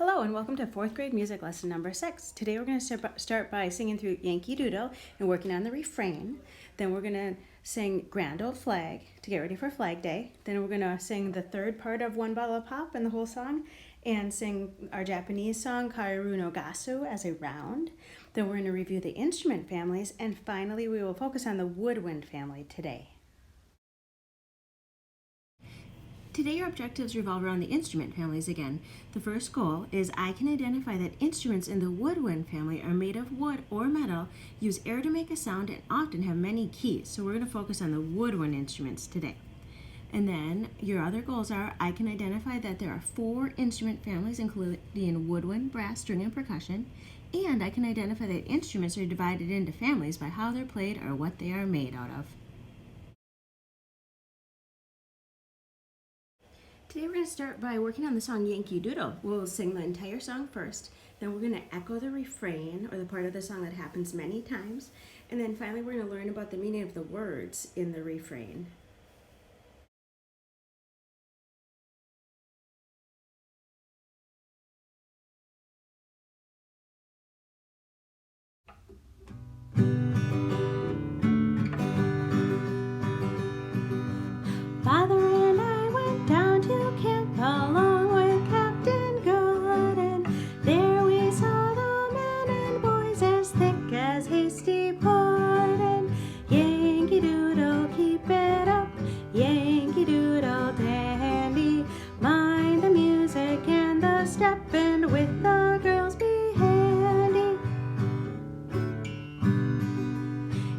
Hello and welcome to 4th grade music lesson number 6. Today we're going to start by singing through Yankee Doodle and working on the refrain. Then we're going to sing Grand Old Flag to get ready for Flag Day. Then we're going to sing the third part of One Bottle of Pop and the whole song and sing our Japanese song Kaeru no Gasu as a round. Then we're going to review the instrument families, and finally we will focus on the woodwind family today. Today your objectives revolve around the instrument families again. The first goal is I can identify that instruments in the woodwind family are made of wood or metal, use air to make a sound, and often have many keys. So we're going to focus on the woodwind instruments today. And then your other goals are I can identify that there are 4 instrument families including woodwind, brass, string, and percussion. And I can identify that instruments are divided into families by how they're played or what they are made out of. Today we're going to start by working on the song Yankee Doodle. We'll sing the entire song first, then we're going to echo the refrain, or the part of the song that happens many times, and then finally we're going to learn about the meaning of the words in the refrain. Father and I went down to camp along with Captain Good, and there we saw the men and boys as thick as hasty pudding. Yankee Doodle, keep it up, Yankee Doodle dandy. Mind the music and the step, and with the girls be handy.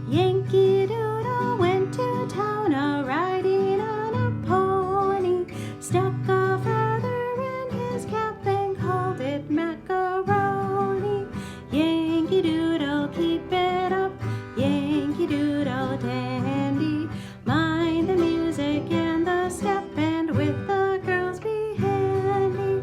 Yankee Doodle went to town a-riding on a pony, stuck a feather in his cap and called it macaroni. Yankee Doodle, keep it up, Yankee Doodle dandy. Mind the music and the step, and with the girls be handy.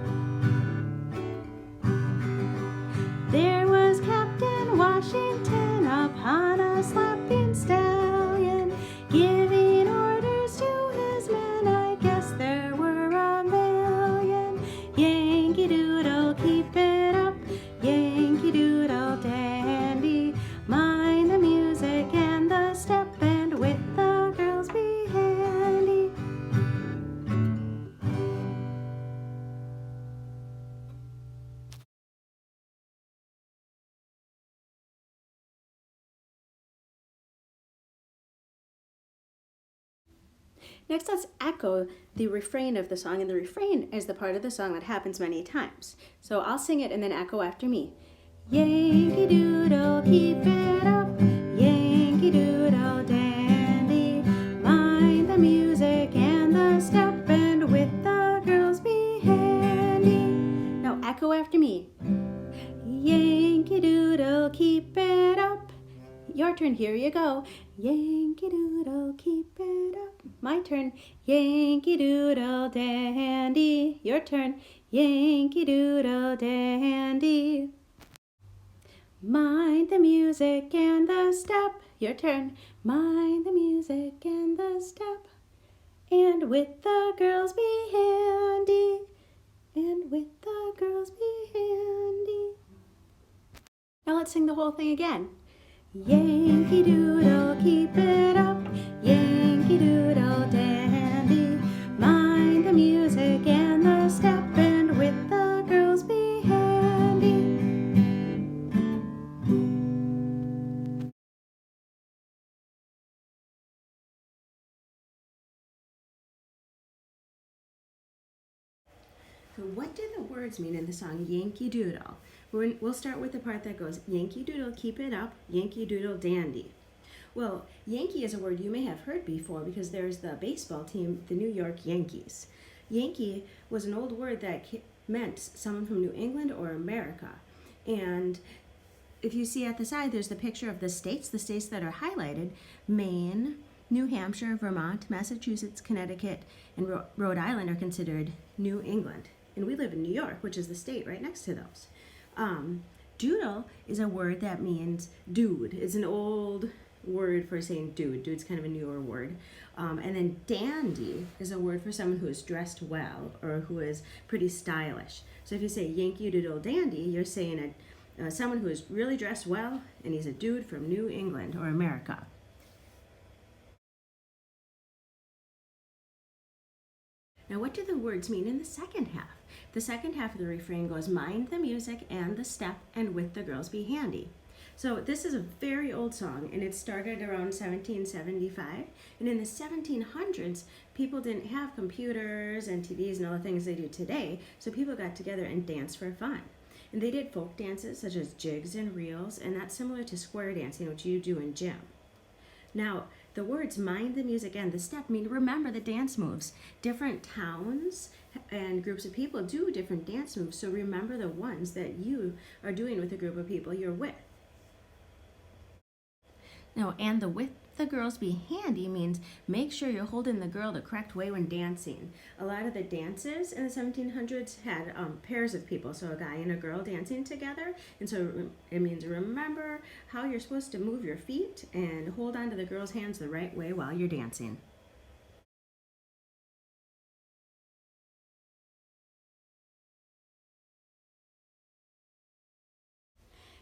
There was Captain Washington upon a slapping stallion, giving orders to his men. I guess there were a million. Yankee Doodle, keep it up, Yankee Doodle dandy. Mind the music and the step, and with the girls be handy. Next, let's echo the refrain of the song, and the refrain is the part of the song that happens many times. So I'll sing it and then echo after me. Yankee Doodle, keep it up, Yankee Doodle dandy. Mind the music and the step, and with the girls be handy. Now echo after me. Yankee Doodle, keep it up. Your turn, here you go. Yankee Doodle, keep it up. My turn. Yankee Doodle dandy. Your turn. Yankee Doodle dandy. Mind the music and the step. Your turn. Mind the music and the step. And with the girls be handy. And with the girls be handy. Now let's sing the whole thing again. Yankee Doodle, keep it up, Yankee Doodle dandy. Mind the music and the step, and with the girls be handy. So what do the words mean in the song Yankee Doodle? We'll start with the part that goes, Yankee Doodle, keep it up, Yankee Doodle dandy. Well, Yankee is a word you may have heard before because there's the baseball team, the New York Yankees. Yankee was an old word that meant someone from New England or America. And if you see at the side, there's the picture of the states that are highlighted: Maine, New Hampshire, Vermont, Massachusetts, Connecticut, and Rhode Island are considered New England. And we live in New York, which is the state right next to those. Doodle is a word that means dude. It's an old word for saying dude. Dude's kind of a newer word. And then dandy is a word for someone who is dressed well or who is pretty stylish. So if you say Yankee Doodle Dandy, you're saying someone who is really dressed well, and he's a dude from New England or America. Now, what do the words mean in the second half? The second half of the refrain goes, mind the music and the step, and with the girls be handy. So this is a very old song, and it started around 1775. And in the 1700s, people didn't have computers and TVs and all the things they do today, so people got together and danced for fun. And they did folk dances such as jigs and reels, and that's similar to square dancing, which you do in gym. Now, the words mind the music and the step mean remember the dance moves. Different towns and groups of people do different dance moves, so remember the ones that you are doing with a group of people you're with. Now, and the with the girls be handy means make sure you're holding the girl the correct way when dancing. A lot of the dances in the 1700s had pairs of people, so a guy and a girl dancing together. And so it means remember how you're supposed to move your feet and hold on to the girl's hands the right way while you're dancing.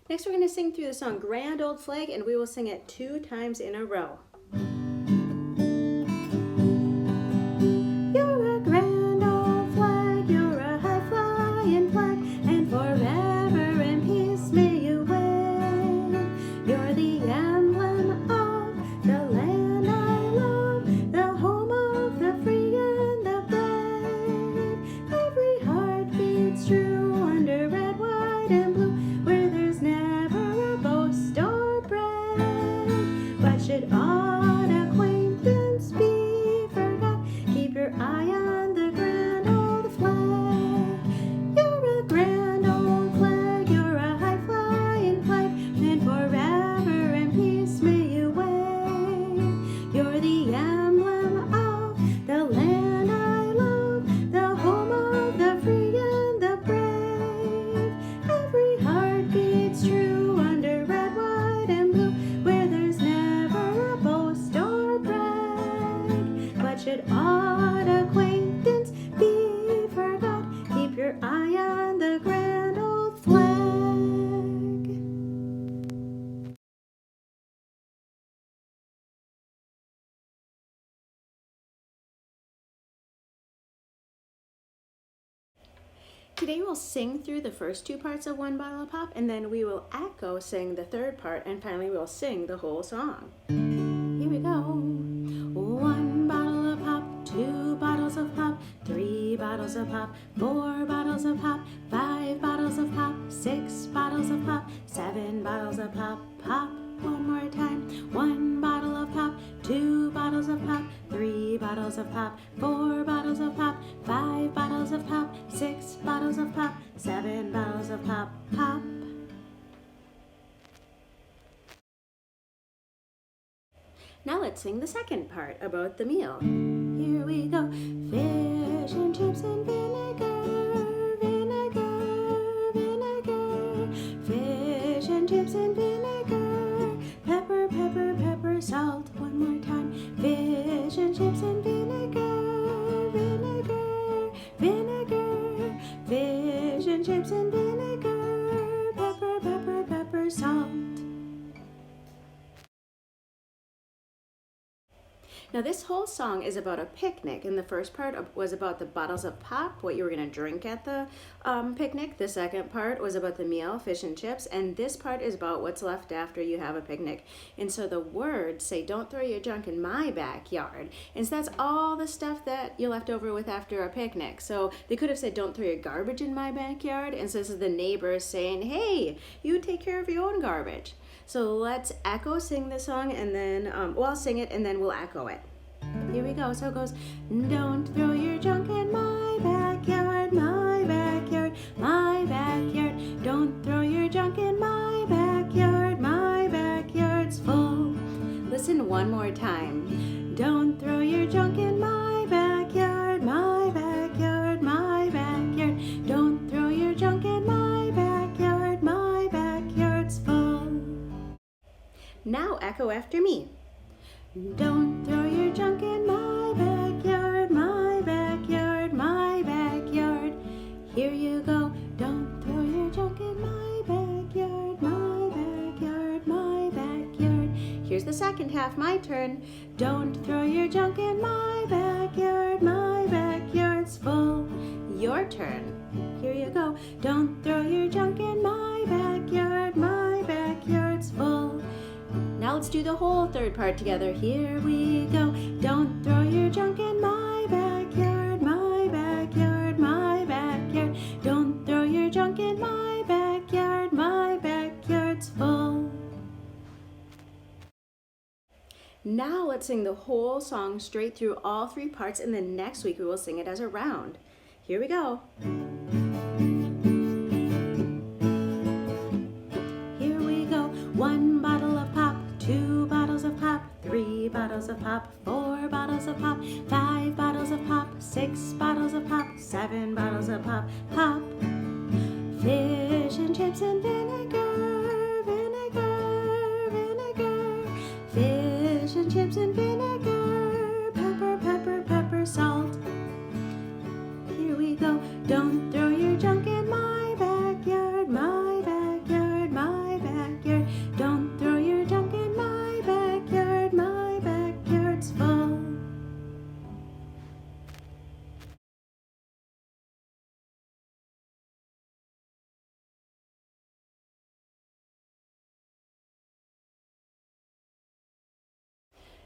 Next, we're going to sing through the song Grand Old Flag, and we will sing it 2 times in a row. You're a grand old flag, you're a high-flying flag, and forever in peace may you wave. You're the emblem of the land I love, the home of the free and the brave. Every heart beats true under red, white, and blue, where there's never a boast or brag. But should odd acquaintance be forgot, keep your eye on the grand old flag. You're a grand old flag, you're a high-flying flag, and forever in peace may you wave. You're the emblem of the land I love, the home of the free and the brave. Every heart beats true under red, white, and blue, where there's never a boast or brag. But should odd acquaintance be forgot, keep your eye on the grand old flag. Today we'll sing through the first 2 parts of One Bottle of Pop, and then we will echo sing the 3rd part, and finally we'll sing the whole song. Here we go. 1 bottle of pop, 2 bottles of pop, 3 bottles of pop, 4 bottles of pop, 5 bottles of pop, 6 bottles of pop, 7 bottles of pop, pop. One more time. 1 bottle of pop, 2 bottles of pop, 3 bottles of pop, 4 bottles of pop, 5 bottles of pop, 6 bottles of pop, 7 bottles of pop, pop. Now let's sing the second part about the meal. Here we go. Fish and chips and vinegar, vinegar, vinegar. Fish and chips and vinegar. Pepper, pepper, pepper, salt. One more time. Fish and chips and vinegar, vinegar, vinegar. Fish and chips and vinegar. Pepper, pepper, pepper, salt. Now this whole song is about a picnic, and the first part was about the bottles of pop, what you were going to drink at the picnic. The second part was about the meal, fish and chips, and this part is about what's left after you have a picnic. And so the words say, don't throw your junk in my backyard. And so that's all the stuff that you left over with after a picnic. So they could have said, don't throw your garbage in my backyard. And so this is the neighbors saying, hey, you take care of your own garbage. So let's echo sing the song, and then, I'll sing it and then we'll echo it. Here we go. So it goes, don't throw your junk in my backyard, my backyard, my backyard. Don't throw your junk in my backyard, my backyard's full. Listen one more time. Don't throw your junk in my backyard, my backyard, my backyard. Don't throw your junk in my backyard, my backyard's full. Now echo after me. Don't throw your junk in my backyard, my backyard, my backyard. Here you go. Don't throw your junk in my backyard, my backyard, my backyard. Here's the second half, my turn. Don't throw your junk in my backyard's full. Your turn. Here you go. Don't throw your junk in my backyard's full. Now let's do the whole third part together. Here we go. Don't throw your junk in my backyard, my backyard, my backyard. Don't throw your junk in my backyard's full. Now let's sing the whole song straight through all three parts, and then next week we will sing it as a round. Here we go. Here we go. 1 bottle of pop, 2 bottles of pop, 3 bottles of pop, 4 bottles of pop, 5 bottles of pop, 6 bottles of pop, 7 bottles of pop, pop. Fish and chips and vinegar, vinegar, vinegar. Fish and chips and vinegar, pepper, pepper, pepper, salt. Here we go. Don't throw your junk in my backyard, my backyard, my backyard. Don't throw your junk in my backyard's full.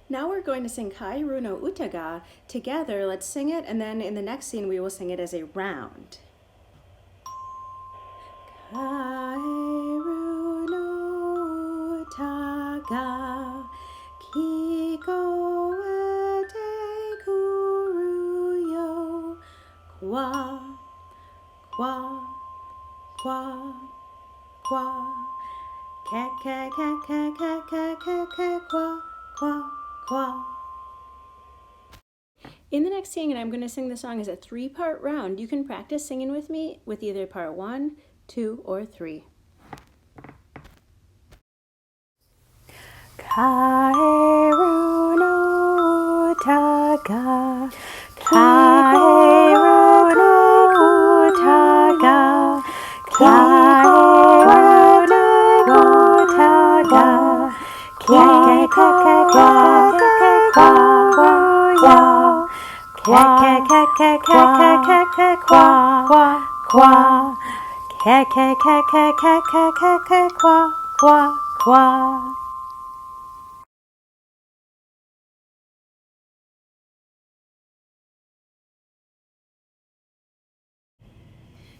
Now we're going to sing Kairu no Utaga together. Let's sing it, and then in the next scene we will sing it as a round. Kairu no Utaga Kiko ete kuru yo. Kwa, kwa, kwa, kwa. Ke, ke, ke, ke, ke, ke, ke, ke, kwa, kwa. In the next singing, I'm going to sing the song as a 3-part round. You can practice singing with me with either part 1, 2, or 3. Kairu no Utaga, Kairu no Utaga, Kairu no Utaga.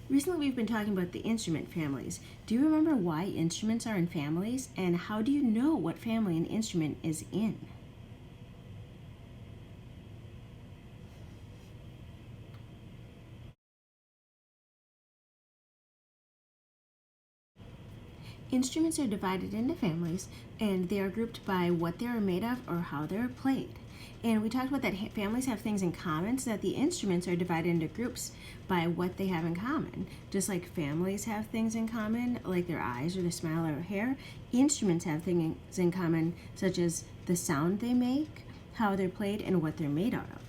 Recently we've been talking about the instrument families. Do you remember why instruments are in families, and how do you know what family an instrument is in? Instruments are divided into families, and they are grouped by what they are made of or how they are played. And we talked about that families have things in common, so that the instruments are divided into groups by what they have in common. Just like families have things in common, like their eyes or their smile or hair, instruments have things in common, such as the sound they make, how they're played, and what they're made out of.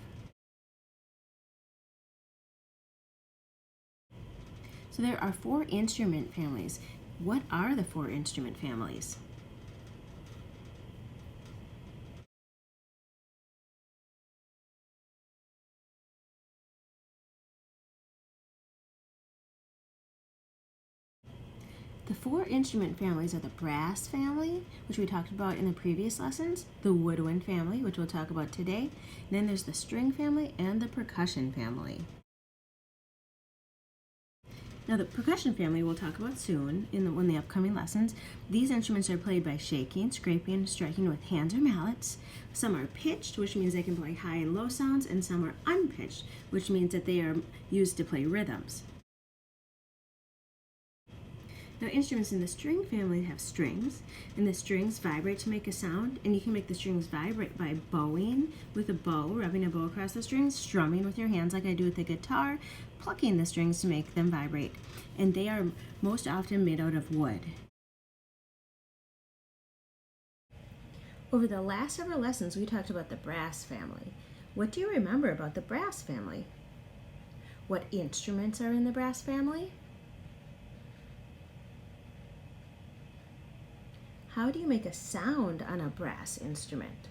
So there are 4 instrument families. What are the 4 instrument families? The 4 instrument families are the brass family, which we talked about in the previous lessons, the woodwind family, which we'll talk about today, and then there's the string family and the percussion family. Now the percussion family we'll talk about soon in the upcoming lessons. These instruments are played by shaking, scraping, and striking with hands or mallets. Some are pitched, which means they can play high and low sounds, and some are unpitched, which means that they are used to play rhythms. Now instruments in the string family have strings, and the strings vibrate to make a sound, and you can make the strings vibrate by bowing with a bow, rubbing a bow across the strings, strumming with your hands like I do with the guitar, plucking the strings to make them vibrate. And they are most often made out of wood. Over the last several lessons, we talked about the brass family. What do you remember about the brass family? What instruments are in the brass family? How do you make a sound on a brass instrument?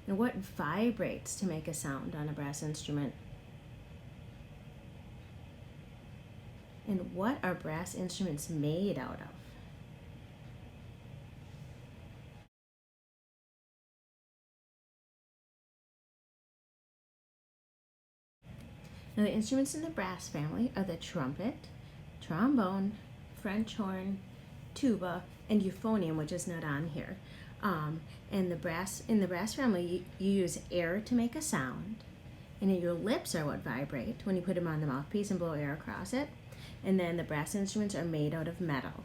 And what vibrates to make a sound on a brass instrument? And what are brass instruments made out of? Now, the instruments in the brass family are the trumpet, trombone, French horn, tuba, and euphonium, which is not on here. And in the brass family, you use air to make a sound, and your lips are what vibrate when you put them on the mouthpiece and blow air across it. And then the brass instruments are made out of metal.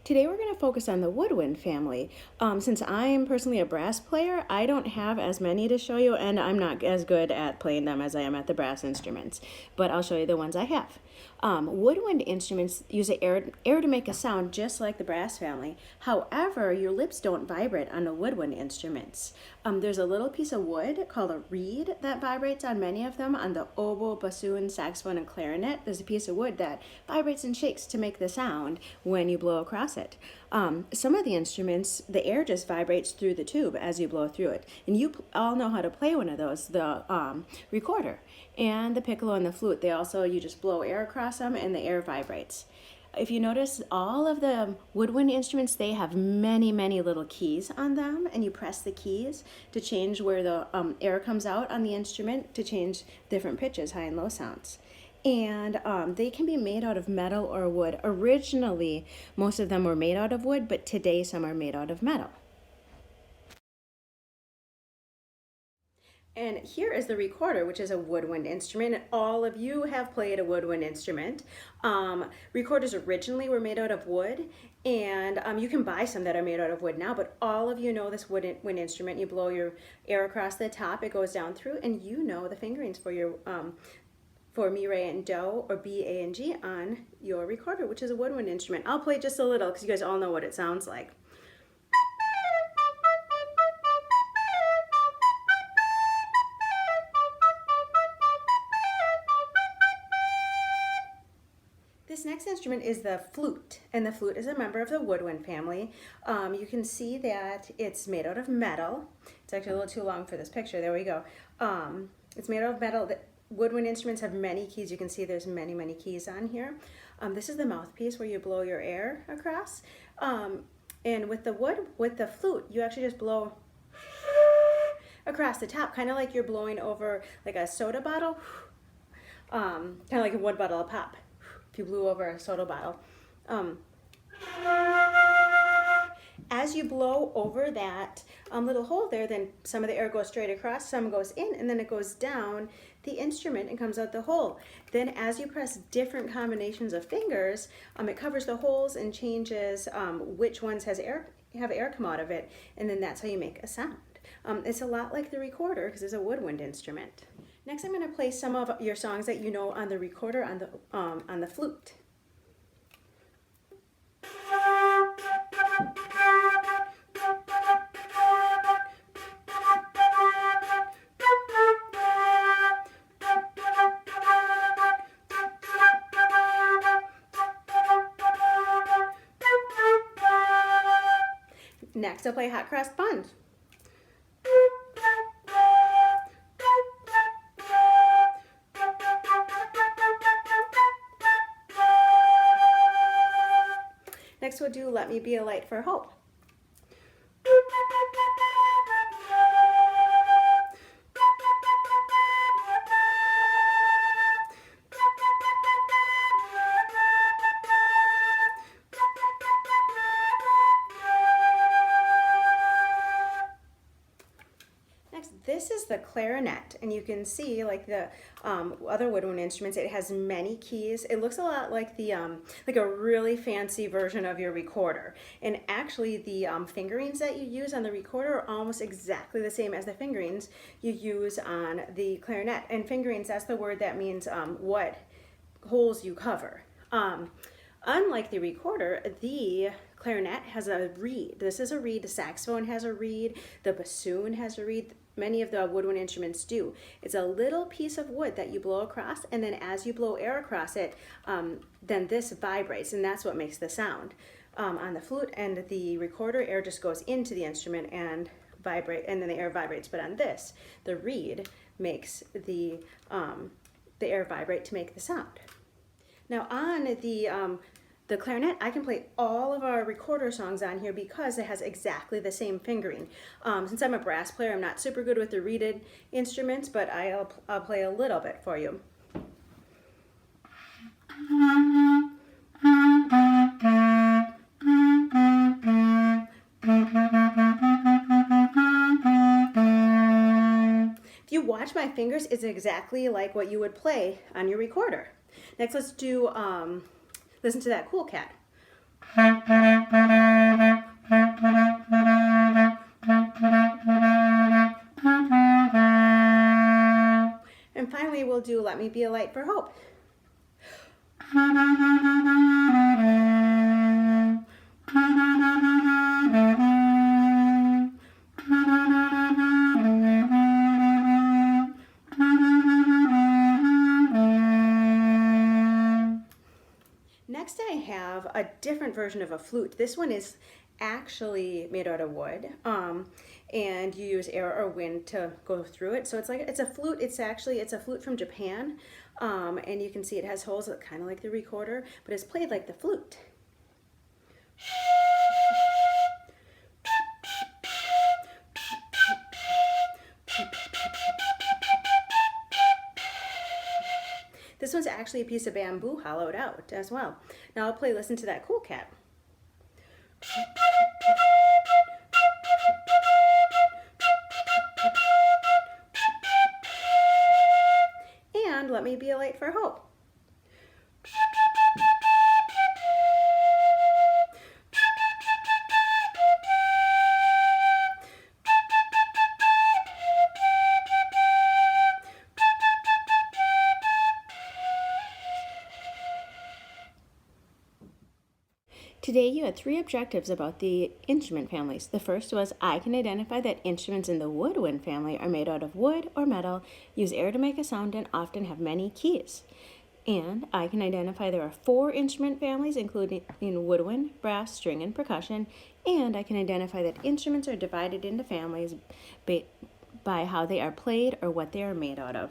Today we're going to focus on the woodwind family. Since I am personally a brass player, I don't have as many to show you, and I'm not as good at playing them as I am at the brass instruments, but I'll show you the ones I have. Woodwind instruments use air to make a sound just like the brass family. However, your lips don't vibrate on the woodwind instruments. There's a little piece of wood called a reed that vibrates on many of them. On the oboe, bassoon, saxophone, and clarinet, there's a piece of wood that vibrates and shakes to make the sound when you blow across it. Some of the instruments, the air just vibrates through the tube as you blow through it. And you all know how to play one of those, the recorder and the piccolo and the flute. You just blow air across them and the air vibrates. If you notice, all of the woodwind instruments, they have many, many little keys on them, and you press the keys to change where the air comes out on the instrument to change different pitches, high and low sounds. And they can be made out of metal or wood. Originally, most of them were made out of wood, but today some are made out of metal. And here is the recorder, which is a woodwind instrument. And all of you have played a woodwind instrument. Recorders originally were made out of wood, and you can buy some that are made out of wood now, but all of you know this woodwind instrument. You blow your air across the top, it goes down through, and you know the fingerings for your for mi, re, and do, or B, A, and G on your recorder, which is a woodwind instrument. I'll play just a little because you guys all know what it sounds like. This next instrument is the flute, and the flute is a member of the woodwind family. You can see that it's made out of metal. It's actually a little too long for this picture. There we go. It's made out of metal. Woodwind instruments have many keys. You can see there's many, many keys on here. This is the mouthpiece where you blow your air across. And with the flute, you actually just blow across the top, kind of like you're blowing over like a soda bottle, kind of like a wood bottle of pop. If you blew over a soda bottle. As you blow over that little hole there, then some of the air goes straight across, some goes in, and then it goes down the instrument and comes out the hole. Then as you press different combinations of fingers, it covers the holes and changes which ones have air come out of it, and then that's how you make a sound. It's a lot like the recorder because it's a woodwind instrument. Next, I'm going to play some of your songs that you know on the recorder on the flute. Next, I'll play Hot Cross Buns. Next we'll do Let Me Be a Light for Hope. Next, this this is the clarinet, and you can see like the other woodwind instruments, it has many keys. It looks a lot like the like a really fancy version of your recorder. And actually the fingerings that you use on the recorder are almost exactly the same as the fingerings you use on the clarinet. And fingerings, that's the word that means what holes you cover. Unlike the recorder, the clarinet has a reed. This is a reed. The saxophone has a reed. The bassoon has a reed. Many of the woodwind instruments do. It's a little piece of wood that you blow across, and then as you blow air across it, then this vibrates, and that's what makes the sound. On the flute and the recorder, air just goes into the instrument and vibrate, and then the air vibrates. But on this, the reed makes the air vibrate to make the sound. Now on the clarinet, I can play all of our recorder songs on here because it has exactly the same fingering. Since I'm a brass player, I'm not super good with the reeded instruments, but I'll play a little bit for you. If you watch my fingers, it's exactly like what you would play on your recorder. Next, let's do, listen to that cool cat. And finally, we'll do Let Me Be a Light for Hope. Next, I have a different version of a flute. This one is actually made out of wood, and you use air or wind to go through it. So it's a flute. It's a flute from Japan, and you can see it has holes that kind of like the recorder, but it's played like the flute. This one's actually a piece of bamboo hollowed out as well. Now I'll play Listen to That Cool Cat. And Let Me Be a Light for Hope. Today you had 3 objectives about the instrument families. The first was I can identify that instruments in the woodwind family are made out of wood or metal, use air to make a sound, and often have many keys. And I can identify there are 4 instrument families, including woodwind, brass, string, and percussion. And I can identify that instruments are divided into families by how they are played or what they are made out of.